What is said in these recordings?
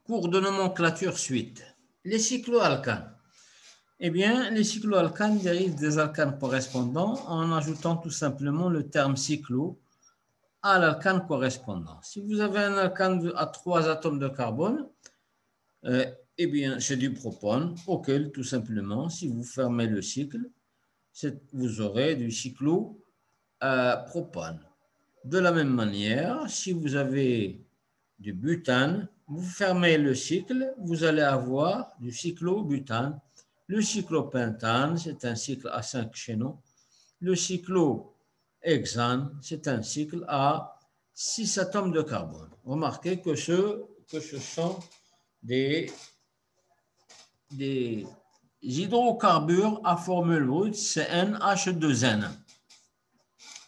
Cours de nomenclature suite. Les cycloalcanes. Eh bien, les cycloalcanes dérivent des alcanes correspondants en ajoutant tout simplement le terme cyclo à l'alcane correspondant. Si vous avez un alcane à 3 atomes de carbone, eh bien, c'est du propane, auquel, tout simplement, si vous fermez le cycle, vous aurez du cyclopropane. De la même manière, si vous avez du butane, vous fermez le cycle, vous allez avoir du cyclobutane. Le cyclopentane, c'est un cycle à 5 chaînons. Le cyclohexane, c'est un cycle à 6 atomes de carbone. Remarquez que ce sont des hydrocarbures à formule brute CnH2n.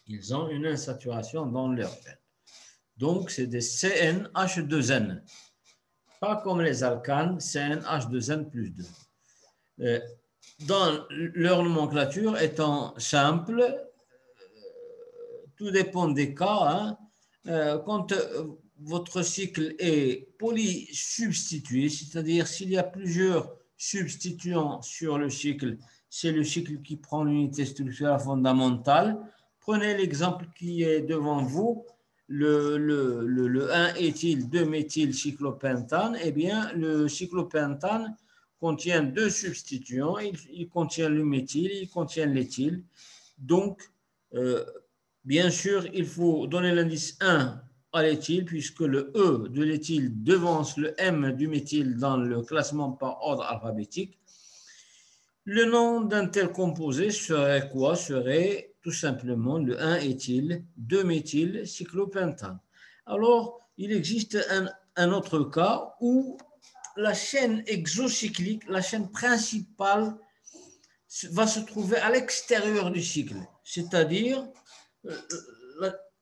Ils ont une insaturation dans leur chaîne. Donc, c'est des CnH2n. Pas comme les alcanes, CnH2n plus 2. Dans leur nomenclature étant simple, tout dépend des cas. Quand votre cycle est polysubstitué, c'est-à-dire s'il y a plusieurs substituants sur le cycle, c'est le cycle qui prend l'unité structurelle fondamentale. Prenez l'exemple qui est devant vous, le 1-éthyl, 2-méthylcyclopentane. Eh bien, le cyclopentane contient 2 substituants. Il contient le méthyle, il contient l'éthyle. Donc, bien sûr, il faut donner l'indice 1 à l'éthyle puisque le E de l'éthyle devance le M du méthyle dans le classement par ordre alphabétique. Le nom d'un tel composé serait quoi? Serait tout simplement le 1-éthyl, 2-méthylcyclopentane. Alors, il existe un autre cas où la chaîne exocyclique, la chaîne principale, va se trouver à l'extérieur du cycle, c'est-à-dire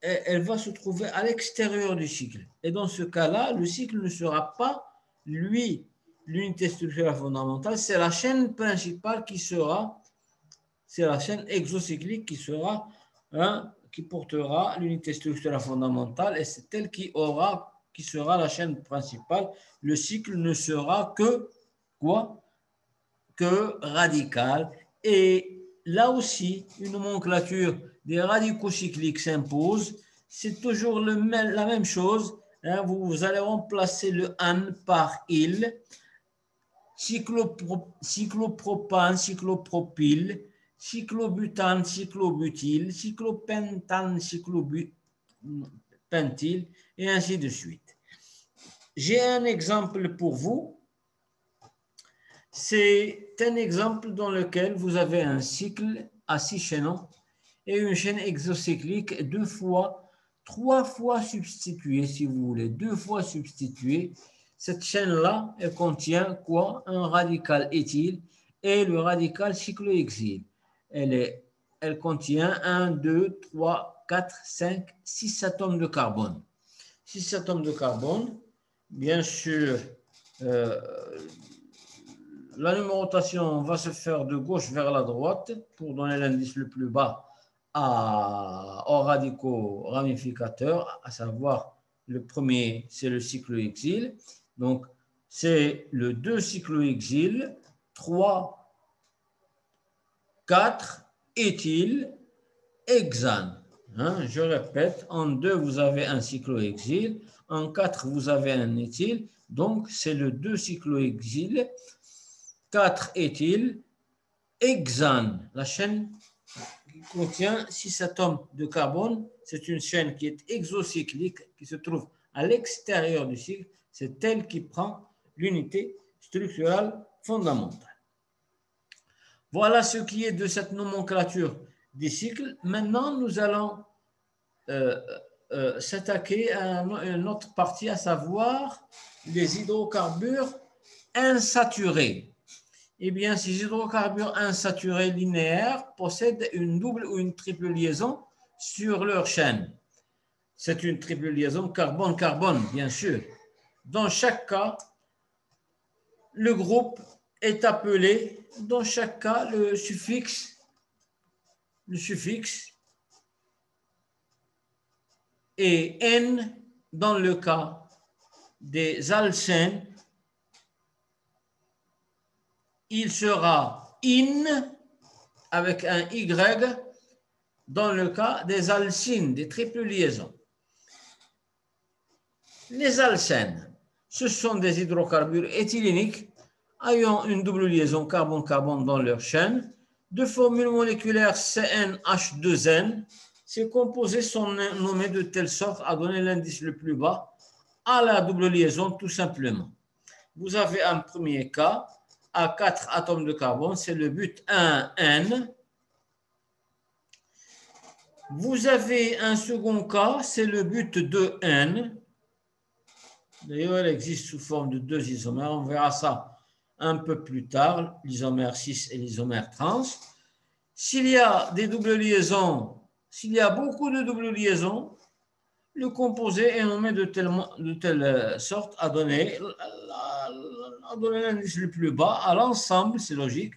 elle va se trouver à l'extérieur du cycle. Et dans ce cas-là, le cycle ne sera pas, lui, l'unité structurelle fondamentale, c'est la chaîne principale qui sera, c'est la chaîne exocyclique qui sera, qui portera l'unité structurelle fondamentale et c'est elle qui sera la chaîne principale. Le cycle ne sera que quoi? Que radical. Et là aussi, une nomenclature des radicaux cycliques s'impose. C'est toujours la même chose. Vous allez remplacer le an par il. Cyclopropane, cyclopropyle, cyclobutane, cyclobutyl, cyclopentane, cyclopentyl, et ainsi de suite. J'ai un exemple pour vous. C'est un exemple dans lequel vous avez un cycle à 6 chaînons et une chaîne exocyclique 3 fois substituée, si vous voulez, 2 fois substituée. Cette chaîne-là, elle contient quoi? Un radical éthyle et le radical cyclohexyle. Elle contient 1, 2, 3, 4, 5, 6 atomes de carbone. 6 atomes de carbone, bien sûr, la numérotation va se faire de gauche vers la droite pour donner l'indice le plus bas aux radicaux ramificateurs, à savoir le premier, c'est le cyclohexyle. Donc, c'est le 2 cyclohexyle, 3, 4 éthyle, hexane. Je répète, en 2, vous avez un cyclohexyle, en 4, vous avez un éthyle. Donc, c'est le 2 cyclohexyle, 4 éthyle, hexane. La chaîne qui contient 6 atomes de carbone, c'est une chaîne qui est exocyclique, qui se trouve à l'extérieur du cycle. C'est elle qui prend l'unité structurelle fondamentale. Voilà ce qui est de cette nomenclature des cycles. Maintenant, nous allons s'attaquer à une autre partie, à savoir les hydrocarbures insaturés. Eh bien, ces hydrocarbures insaturés linéaires possèdent une double ou une triple liaison sur leur chaîne. C'est une triple liaison carbone-carbone, bien sûr. Dans chaque cas, le groupe est appelé, dans chaque cas, le suffixe est N dans le cas des alcènes il sera in avec un Y dans le cas des alcynes, des triples liaisons. Les alcènes, ce sont des hydrocarbures éthyléniques ayant une double liaison carbone-carbone dans leur chaîne. De formule moléculaire CnH2n, ces composés sont nommés de telle sorte à donner l'indice le plus bas à la double liaison tout simplement. Vous avez un premier cas à 4 atomes de carbone, c'est le but 1N. Vous avez un second cas, c'est le but 2N. D'ailleurs, elle existe sous forme de 2 isomères. On verra ça un peu plus tard, l'isomère 6 et l'isomère trans. S'il y a des doubles liaisons, s'il y a beaucoup de doubles liaisons, le composé est nommé de telle sorte à donner l'indice le plus bas à l'ensemble, c'est logique,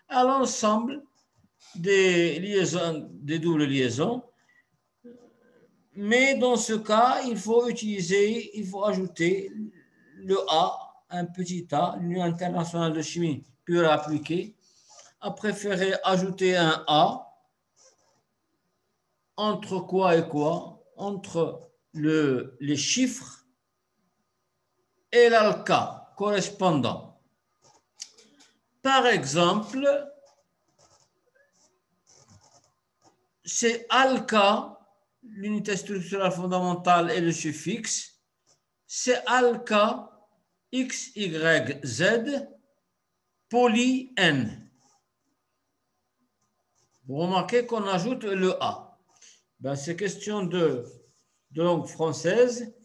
à l'ensemble des liaisons, des doubles liaisons. Mais dans ce cas, il faut ajouter le A, un petit A, l'Union internationale de chimie pure appliquée a préféré ajouter un A entre quoi et quoi? Entre les chiffres et l'alka correspondant. Par exemple, c'est alka, l'unité structurelle fondamentale et le suffixe, c'est alka X, Y, Z, poly N. Vous remarquez qu'on ajoute le A. Ben, c'est question de langue française.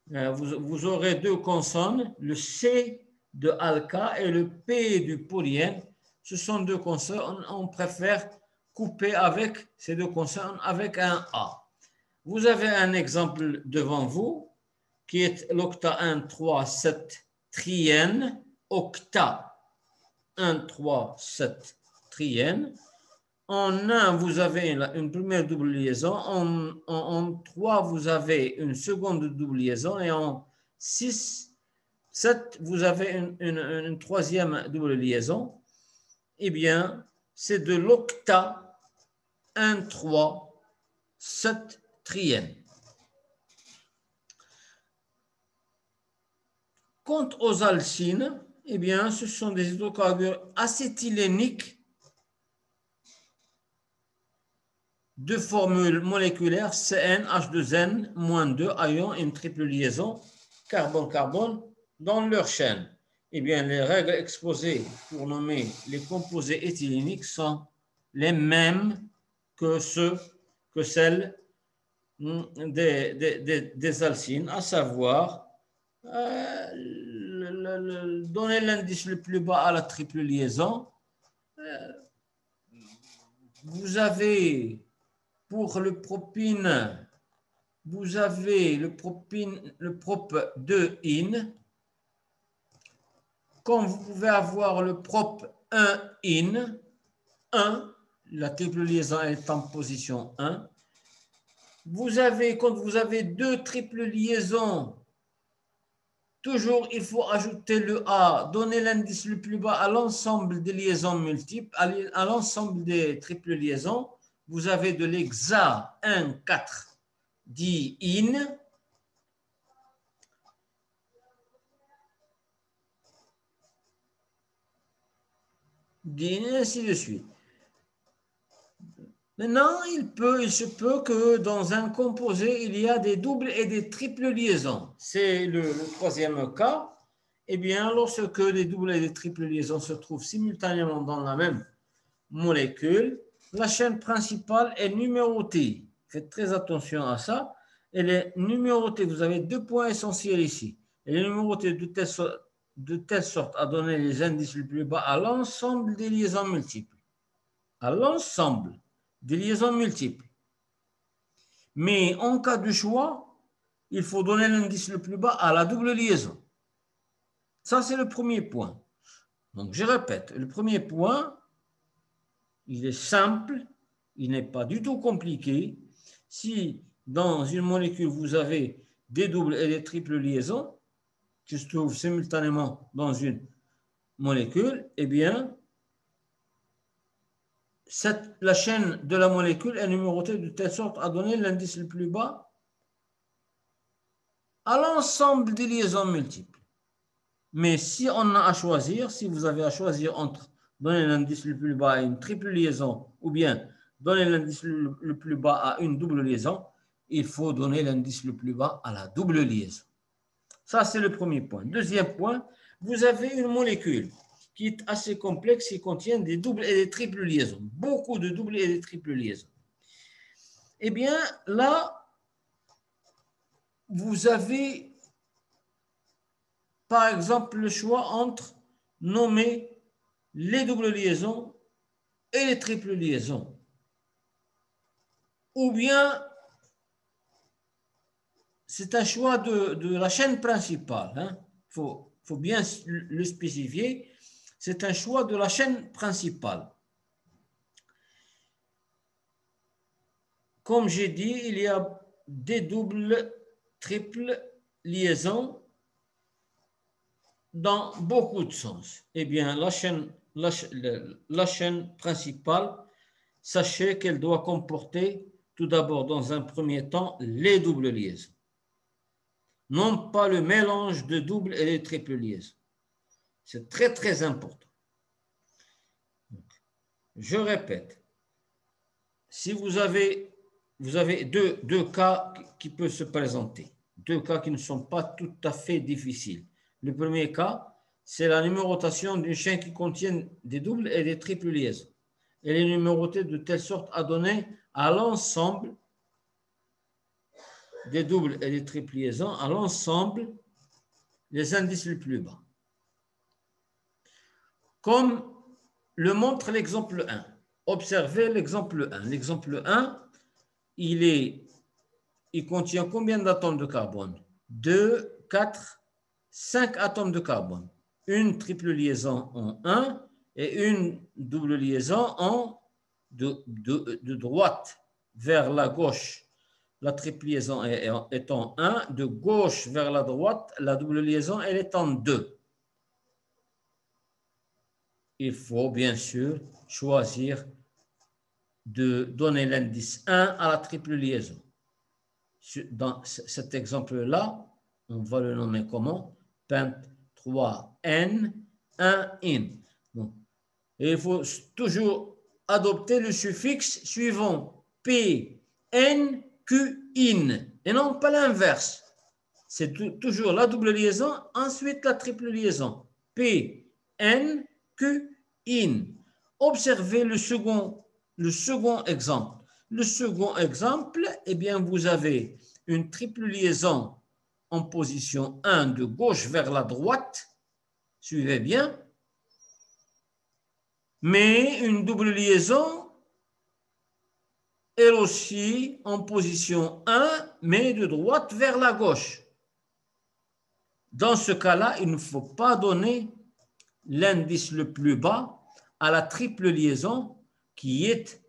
Vous aurez deux consonnes, le C de alka et le P du polyène. Ce sont deux consonnes. On préfère couper avec ces deux consonnes avec un A. Vous avez un exemple devant vous qui est l'octa 1, 3, 7 triène. Octa 1, 3, 7 triène. En 1, vous avez une première double liaison. En 3, vous avez une seconde double liaison. Et en 6, 7, vous avez une troisième double liaison. Eh bien, c'est de l'octa 1, 3, 7 triène. Quant aux alcynes, eh bien, ce sont des hydrocarbures acétyléniques de formule moléculaire CnH2n-2 ayant une triple liaison carbone-carbone dans leur chaîne. Eh bien, les règles exposées pour nommer les composés éthyléniques sont les mêmes que celles des alcynes, à savoir donner l'indice le plus bas à la triple liaison. Vous avez pour le propine, vous avez le prop 2-in. Comme vous pouvez avoir le prop 1-in, 1, la triple liaison est en position 1. Quand vous avez deux triples liaisons, toujours il faut ajouter le A, donner l'indice le plus bas à l'ensemble des liaisons multiples, à l'ensemble des triples liaisons. Vous avez de l'hexa 1, 4 dit in. Et ainsi de suite. Maintenant, il se peut que dans un composé, il y a des doubles et des triples liaisons. C'est le troisième cas. Eh bien, lorsque les doubles et les triples liaisons se trouvent simultanément dans la même molécule, la chaîne principale est numérotée. Faites très attention à ça. Elle est numérotée. Vous avez deux points essentiels ici. Elle est numérotée de telle sorte à donner les indices les plus bas à l'ensemble des liaisons multiples. À l'ensemble des liaisons multiples. Mais en cas de choix, il faut donner l'indice le plus bas à la double liaison. Ça, c'est le premier point. Donc, je répète, le premier point, il est simple, il n'est pas du tout compliqué. Si dans une molécule, vous avez des doubles et des triples liaisons qui se trouvent simultanément dans une molécule, eh bien, la chaîne de la molécule est numérotée de telle sorte à donner l'indice le plus bas à l'ensemble des liaisons multiples. Mais si on a à choisir, si vous avez à choisir entre donner l'indice le plus bas à une triple liaison ou bien donner l'indice le plus bas à une double liaison, il faut donner l'indice le plus bas à la double liaison. Ça, c'est le premier point. Deuxième point, vous avez une molécule qui est assez complexe et contient des doubles et des triples liaisons. Beaucoup de doubles et des triples liaisons. Eh bien, là, vous avez, par exemple, le choix entre nommer les doubles liaisons et les triples liaisons. Ou bien, c'est un choix de la chaîne principale. Hein. Faut bien le spécifier. C'est un choix de la chaîne principale. Comme j'ai dit, il y a des doubles, triples liaisons dans beaucoup de sens. Eh bien, la chaîne principale, sachez qu'elle doit comporter tout d'abord, dans un premier temps, les doubles liaisons. Non pas le mélange de doubles et de triples liaisons. C'est très, très important. Je répète, si vous avez deux cas qui peuvent se présenter, deux cas qui ne sont pas tout à fait difficiles. Le premier cas, c'est la numérotation d'une chaîne qui contient des doubles et des triples liaisons. Elle est numérotée de telle sorte à donner à l'ensemble des doubles et des triples liaisons, à l'ensemble les indices les plus bas. Comme le montre l'exemple 1. Observez l'exemple 1. L'exemple 1, il contient combien d'atomes de carbone? 2, 4, 5 atomes de carbone. Une triple liaison en 1 et une double liaison de droite vers la gauche. La triple liaison est en 1, de gauche vers la droite, la double liaison elle est en 2. Il faut bien sûr choisir de donner l'indice 1 à la triple liaison. Dans cet exemple-là, on va le nommer comment? Pent 3N 1in. Donc, et il faut toujours adopter le suffixe suivant P, N, Q, in. Et non pas l'inverse. C'est toujours la double liaison, ensuite la triple liaison. P, N, Q, in. Observez le second exemple. Le second exemple, eh bien, vous avez une triple liaison en position 1 de gauche vers la droite. Suivez bien. Mais une double liaison, elle aussi en position 1, mais de droite vers la gauche. Dans ce cas-là, il ne faut pas donner l'indice le plus bas à la triple liaison qui est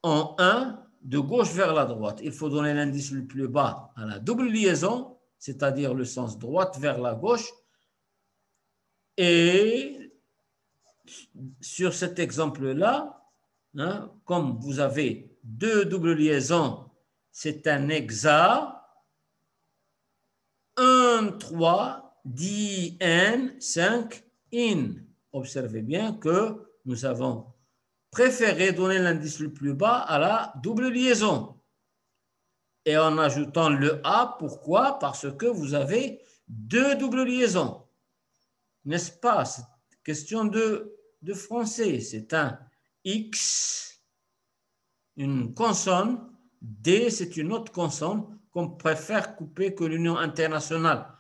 en 1 de gauche vers la droite. Il faut donner l'indice le plus bas à la double liaison, c'est-à-dire le sens droite vers la gauche. Et sur cet exemple-là, hein, comme vous avez deux doubles liaisons, c'est un hexa, 1, 3, 10, N, 5, in. Observez bien que nous avons préféré donner l'indice le plus bas à la double liaison. Et en ajoutant le A, pourquoi? Parce que vous avez deux doubles liaisons. N'est-ce pas? C'est question de français. C'est un X, une consonne. D, c'est une autre consonne qu'on préfère couper que l'Union internationale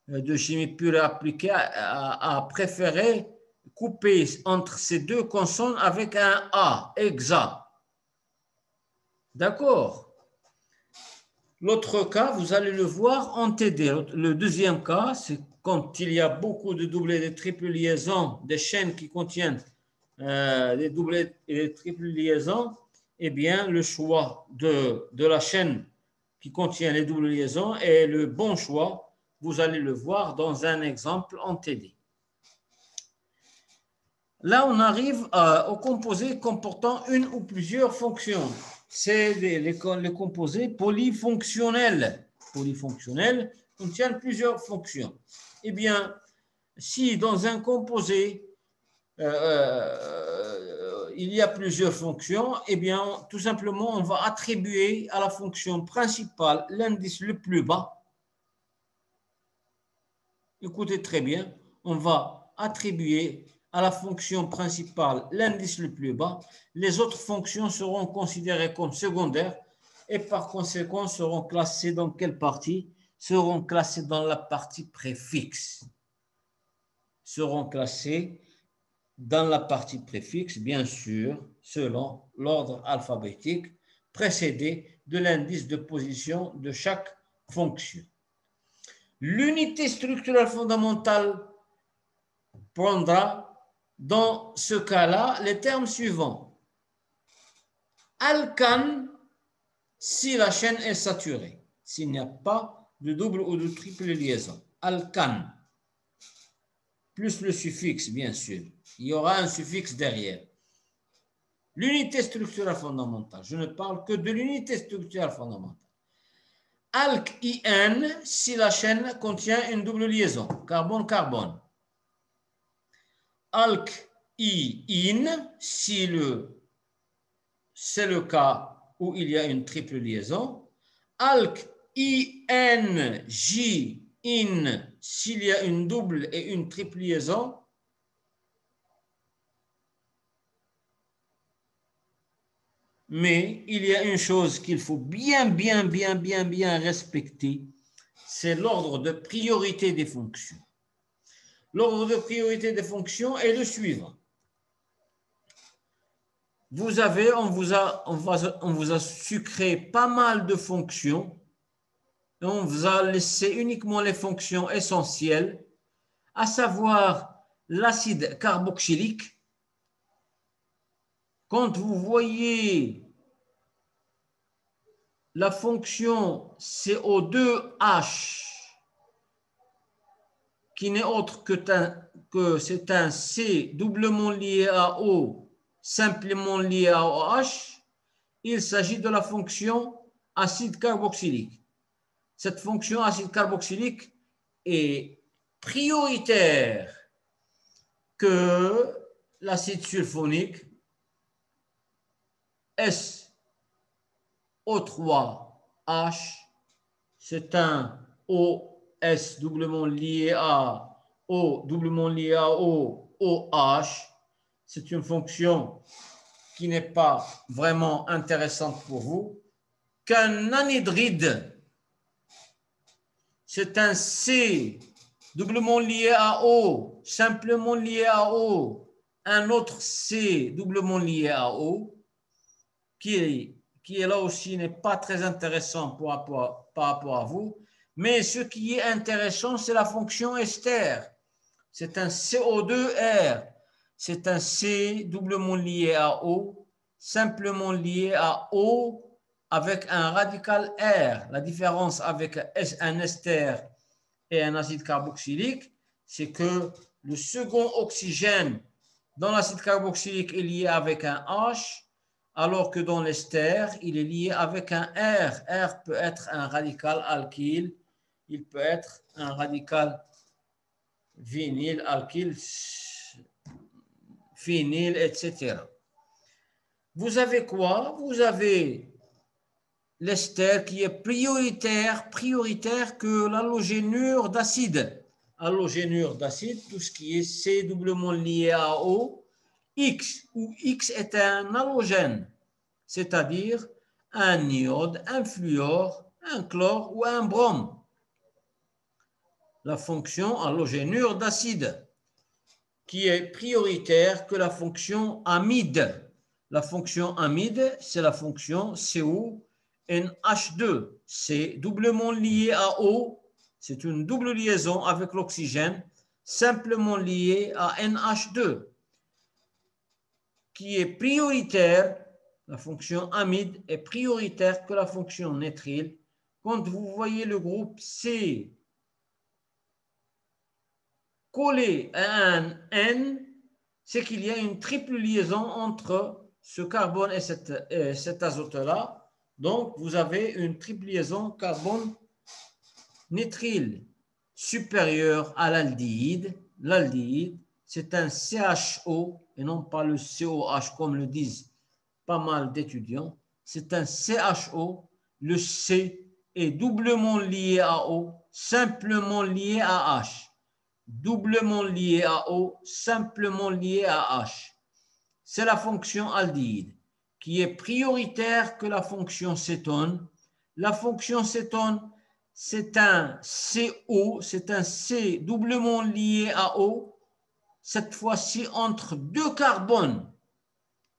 de chimie pure et appliquée a préféré couper entre ces deux consonnes avec un A, hexa. D'accord? L'autre cas, vous allez le voir en TD. Le deuxième cas, c'est quand il y a beaucoup de doubles et de triples liaisons, des chaînes qui contiennent des doubles et des triples liaisons, eh bien, le choix de la chaîne qui contient les doubles liaisons est le bon choix. Vous allez le voir dans un exemple en TD. Là, on arrive au composé comportant une ou plusieurs fonctions. C'est les composés polyfonctionnels. Polyfonctionnels contiennent plusieurs fonctions. Eh bien, si dans un composé, il y a plusieurs fonctions, eh bien, tout simplement, on va attribuer à la fonction principale l'indice le plus bas. Écoutez très bien, on va attribuer à la fonction principale l'indice le plus bas. Les autres fonctions seront considérées comme secondaires et par conséquent seront classées dans quelle partie? Seront classées dans la partie préfixe. Seront classées dans la partie préfixe, bien sûr, selon l'ordre alphabétique précédé de l'indice de position de chaque fonction. L'unité structurelle fondamentale prendra dans ce cas-là les termes suivants. Alcane si la chaîne est saturée, s'il n'y a pas de double ou de triple liaison. Alcane, plus le suffixe, bien sûr. Il y aura un suffixe derrière. L'unité structurelle fondamentale, je ne parle que de l'unité structurelle fondamentale. Alc-IN si la chaîne contient une double liaison, carbone-carbone. Alc-IN si c'est le cas où il y a une triple liaison. Alc-IN-J-IN s'il y a une double et une triple liaison. Mais il y a une chose qu'il faut bien respecter, c'est l'ordre de priorité des fonctions. L'ordre de priorité des fonctions est le suivant. Vous avez, on vous a sucré pas mal de fonctions. Et on vous a laissé uniquement les fonctions essentielles, à savoir l'acide carboxylique. Quand vous voyez la fonction CO2H, qui n'est autre que c'est un C doublement lié à O, simplement lié à OH, il s'agit de la fonction acide carboxylique. Cette fonction acide carboxylique est prioritaire que l'acide sulfonique SO3H, c'est un OS doublement lié à O doublement lié à O, OH. C'est une fonction qui n'est pas vraiment intéressante pour vous. Qu'un anhydride, c'est un C doublement lié à O, simplement lié à O, un autre C doublement lié à O, qui est là aussi n'est pas très intéressant par rapport à vous. Mais ce qui est intéressant, c'est la fonction ester. C'est un CO2R. C'est un C doublement lié à O, simplement lié à O avec un radical R. La différence avec un ester et un acide carboxylique, c'est que le second oxygène dans l'acide carboxylique est lié avec un H, alors que dans l'ester, il est lié avec un R. R peut être un radical alkyle, il peut être un radical vinyle, alkyle, phényl, etc. Vous avez quoi? Vous avez l'ester qui est prioritaire que l'halogénure d'acide. Halogénure d'acide, tout ce qui est C doublement lié à O, X, où X est un halogène, c'est-à-dire un iode, un fluor, un chlore ou un brome. La fonction halogénure d'acide, qui est prioritaire que la fonction amide. La fonction amide, c'est la fonction CONH2. C'est doublement lié à O, c'est une double liaison avec l'oxygène, simplement lié à NH2, qui est prioritaire, la fonction amide est prioritaire que la fonction nitrile. Quand vous voyez le groupe C collé à un N, c'est qu'il y a une triple liaison entre ce carbone et cet azote-là. Donc, vous avez une triple liaison carbone-nitrile supérieure à l'aldéhyde. L'aldéhyde, c'est un CHO et non pas le COH comme le disent pas mal d'étudiants. C'est un CHO. Le C est doublement lié à O, simplement lié à H. Doublement lié à O, simplement lié à H. C'est la fonction aldéhyde qui est prioritaire que la fonction cétone. La fonction cétone, c'est un CO, c'est un C doublement lié à O, cette fois-ci entre deux carbones.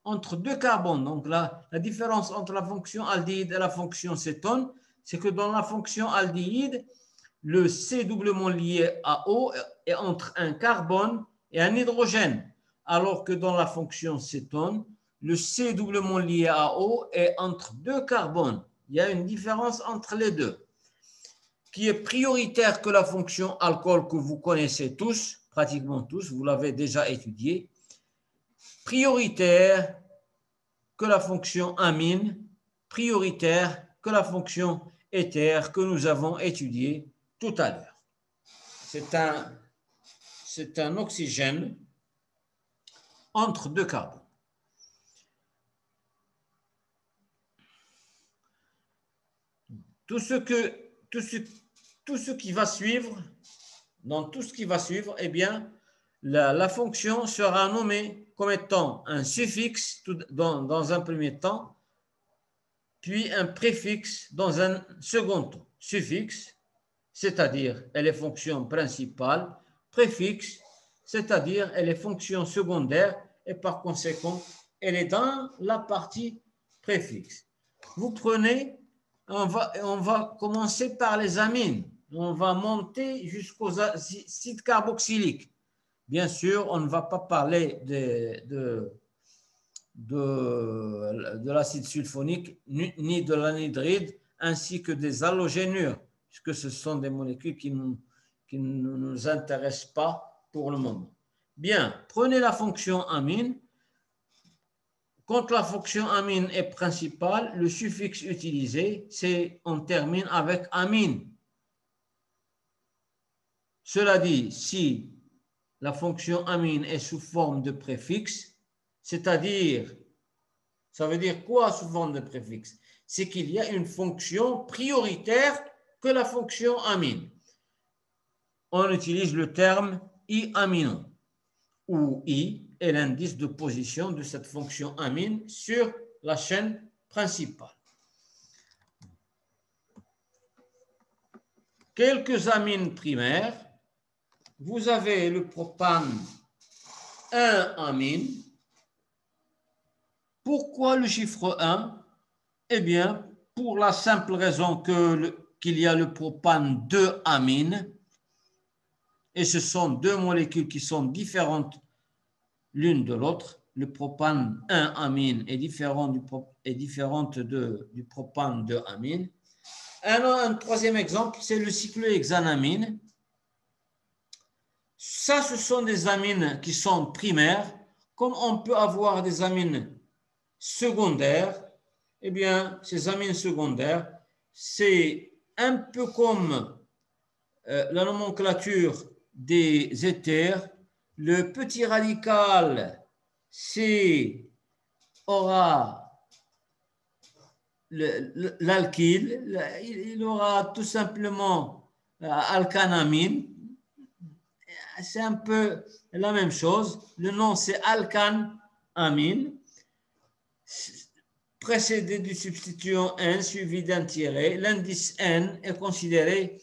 Entre deux carbones. Donc la différence entre la fonction aldéhyde et la fonction cétone, c'est que dans la fonction aldéhyde, le C doublement lié à O est entre un carbone et un hydrogène, alors que dans la fonction cétone, le C doublement lié à O est entre deux carbones. Il y a une différence entre les deux, qui est prioritaire que la fonction alcool que vous connaissez tous, pratiquement tous, vous l'avez déjà étudié, prioritaire que la fonction amine, prioritaire que la fonction éther que nous avons étudiée tout à l'heure. C'est un oxygène entre deux carbones. Tout ce qui va suivre, dans tout ce qui va suivre, eh bien, la fonction sera nommée comme étant un suffixe dans un premier temps, puis un préfixe dans un second temps. Suffixe, c'est-à-dire elle est fonction principale, préfixe, c'est-à-dire elle est fonction secondaire et par conséquent, elle est dans la partie préfixe. Vous prenez, on va commencer par les amines. On va monter jusqu'aux acides carboxyliques. Bien sûr, on ne va pas parler de l'acide sulfonique ni de l'anhydride ainsi que des halogénures, puisque ce sont des molécules qui ne nous intéressent pas pour le moment. Bien, prenez la fonction amine. Quand la fonction amine est principale, le suffixe utilisé, c'est on termine avec amine. Cela dit, si la fonction amine est sous forme de préfixe, c'est-à-dire, ça veut dire quoi sous forme de préfixe? C'est qu'il y a une fonction prioritaire que la fonction amine. On utilise le terme I-aminon, où I est l'indice de position de cette fonction amine sur la chaîne principale. Quelques amines primaires. Vous avez le propane 1-amine. Pourquoi le chiffre 1? Eh bien, pour la simple raison qu'il y a le propane 2-amine, et ce sont deux molécules qui sont différentes l'une de l'autre. Le propane 1-amine est différente du propane 2-amine. Un troisième exemple, c'est le cyclohexanamine. Ça, ce sont des amines qui sont primaires. Comme on peut avoir des amines secondaires, eh bien, ces amines secondaires, c'est un peu comme la nomenclature des éthers. Le petit radical, c'est aura l'alkyle, il aura tout simplement alkanamine. C'est un peu la même chose. Le nom, c'est alkanamine, précédé du substituant N suivi d'un tiret. L'indice N est considéré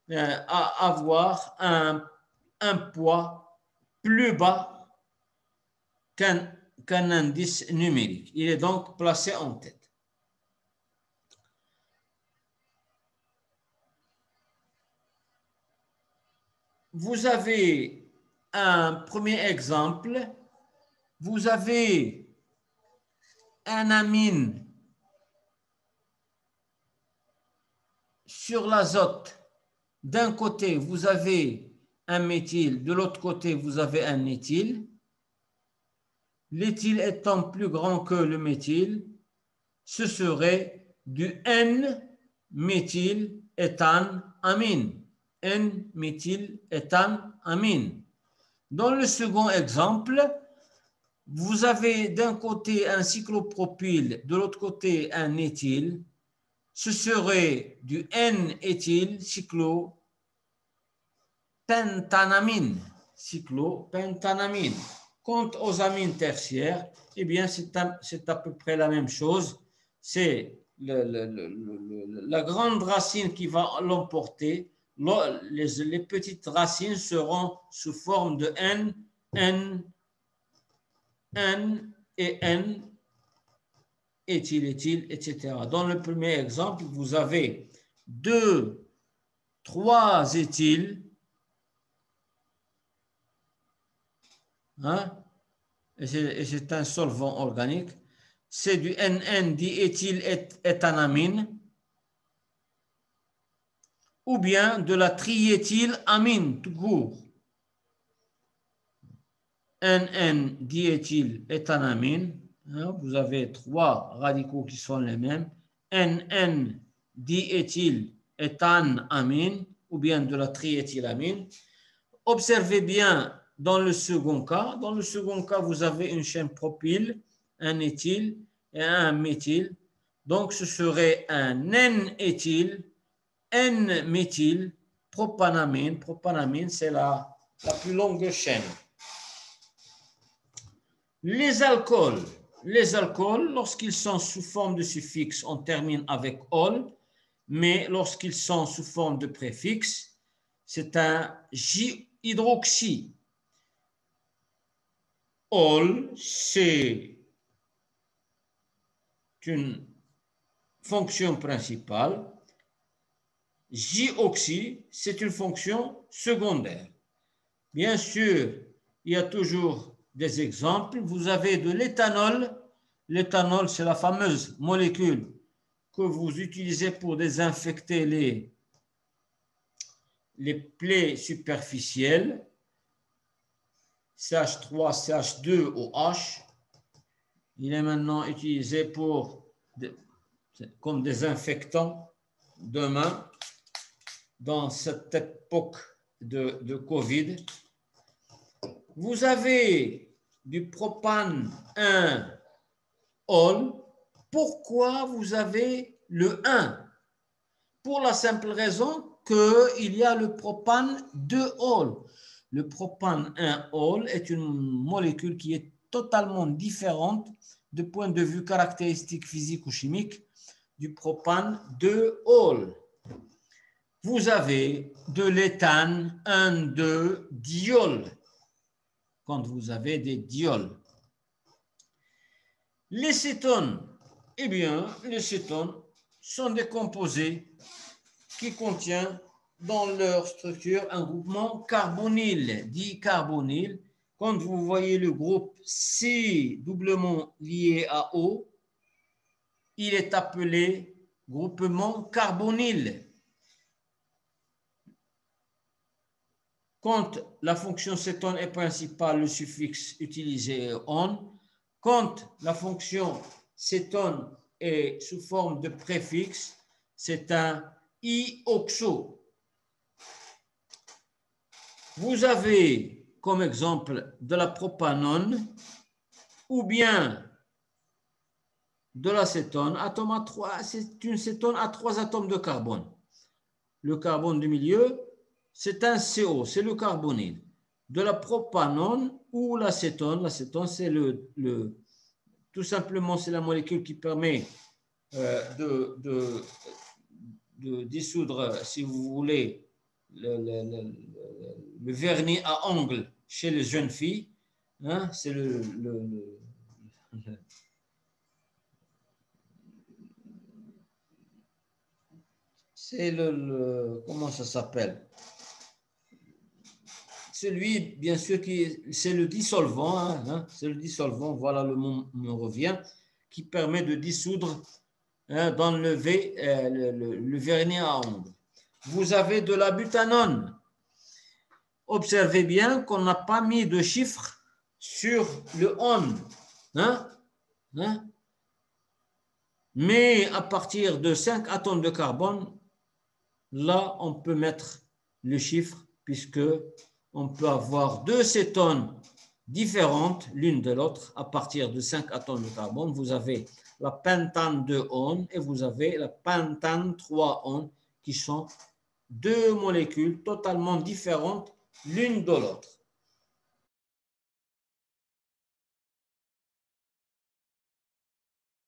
à avoir un poids plus bas qu'un indice numérique. Il est donc placé en tête. Vous avez un premier exemple. Vous avez un amine sur l'azote. D'un côté, vous avez un méthyle, de l'autre côté, vous avez un éthyle. L'éthyle étant plus grand que le méthyle, ce serait du N-méthyle-éthanamine. N-méthyle-éthanamine. Dans le second exemple, vous avez d'un côté un cyclopropyle, de l'autre côté un éthyle. Ce serait du N-éthyle cyclopentanamine. Quant aux amines tertiaires, eh bien, c'est à peu près la même chose. C'est la grande racine qui va l'emporter. Les petites racines seront sous forme de N, N et N, éthyle, etc. Dans le premier exemple, vous avez 3 éthyles, hein, et c'est un solvant organique. C'est du NN-diéthyléthanamine ou bien de la triéthylamine tout court. NN-diéthyléthanamine, hein, vous avez 3 radicaux qui sont les mêmes. NN-diéthyléthanamine ou bien de la triéthylamine. Observez bien dans le second cas. Dans le second cas, vous avez une chaîne propyle, un éthyle et un méthyle. Donc, ce serait un N-éthyle, N-méthyle, propanamine. Propanamine, c'est la plus longue chaîne. Les alcools, lorsqu'ils sont sous forme de suffixe, on termine avec ol, mais lorsqu'ils sont sous forme de préfixe, c'est un J-hydroxy. Ol, c'est une fonction principale. J-oxy, c'est une fonction secondaire. Bien sûr, il y a toujours des exemples. Vous avez de l'éthanol. L'éthanol, c'est la fameuse molécule que vous utilisez pour désinfecter les plaies superficielles. CH3, CH2OH. Il est maintenant utilisé comme désinfectant demain dans cette époque de Covid. Vous avez du propane 1-ol. Pourquoi vous avez le 1? Pour la simple raison qu'il y a le propane 2-ol. Le propane 1-ol est une molécule qui est totalement différente de point de vue caractéristique physique ou chimique du propane 2-ol. Vous avez de l'éthane 1,2-diol quand vous avez des diols. Les cétones, eh bien, les cétones sont des composés qui contiennent dans leur structure un groupement carbonyle, dit carbonyle. Quand vous voyez le groupe C doublement lié à O, il est appelé groupement carbonyle. Quand la fonction cétone est principale, le suffixe utilisé est on. Quand la fonction cétone est sous forme de préfixe, c'est un ioxo. Vous avez comme exemple de la propanone ou bien de l'acétone. Atome à 3, c'est une cétone à 3 atomes de carbone. Le carbone du milieu, c'est un CO, c'est le carbonyle. De la propanone ou l'acétone. L'acétone, c'est tout simplement, c'est la molécule qui permet de dissoudre, si vous voulez, le vernis à ongles chez les jeunes filles. Hein, c'est comment ça s'appelle? Celui, bien sûr, c'est le dissolvant, hein, c'est le dissolvant, voilà le mot me revient, qui permet de dissoudre, hein, d'enlever le vernis à ongles. Vous avez de la butanone. observez bien qu'on n'a pas mis de chiffre sur le on. Hein? Hein? Mais à partir de 5 atomes de carbone, là, on peut mettre le chiffre puisque on peut avoir deux cétones différentes l'une de l'autre à partir de 5 atomes de carbone. Vous avez la pentane 2-on et vous avez la pentane 3-on qui sont deux molécules totalement différentes l'une de l'autre.